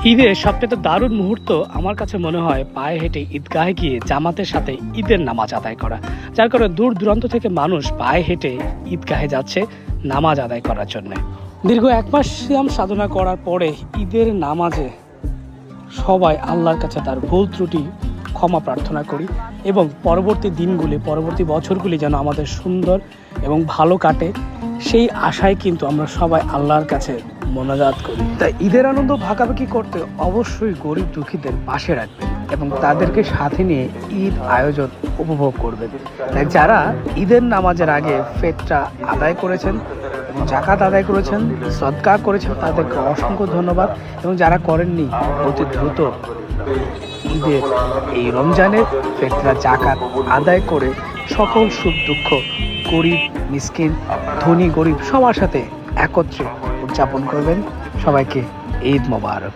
ঈদের সবচেয়ে দারুণ মুহূর্ত আমার কাছে মনে হয় পায়ে হেঁটে ঈদগাহে গিয়ে জামাতের সাথে ঈদের নামাজ আদায় করা। যার কারণে দূর দূরান্ত থেকে মানুষ পায়ে হেঁটে ঈদগাহে যাচ্ছে নামাজ আদায় করার জন্য। দীর্ঘ 1 মাস সিয়াম সাধনা করার পরে ঈদের নামাজে সবাই আল্লাহর কাছে তার ভুল ত্রুটি ক্ষমা প্রার্থনা করি এবং পরবর্তী বছরগুলি যেন আমাদের সুন্দর এবং ভালো কাটে, সেই আশায় কিন্তু আমরা সবাই আল্লাহর কাছে মোনাজাত করি। তাই ঈদের আনন্দ ভাগাভাগি করতে অবশ্যই গরিব দুঃখীদের পাশে রাখবেন এবং তাদেরকে সাথে নিয়ে ঈদ আয়োজন উপভোগ করবেন। তাই যারা ঈদের নামাজের আগে ফেতরা আদায় করেছেন এবং জাকাত আদায় করেছেন, সদকা করেছেন, তাদেরকে অসংখ্য ধন্যবাদ। এবং যারা করেননি অতি দ্রুত ঈদের এই রমজানের ফেতরা জাকাত আদায় করে সকল সুখ দুঃখ গরিব মিসকিন ধনী গরিব সবার সাথে একত্রে উদযাপন করবেন। সবাইকে ঈদ মোবারক।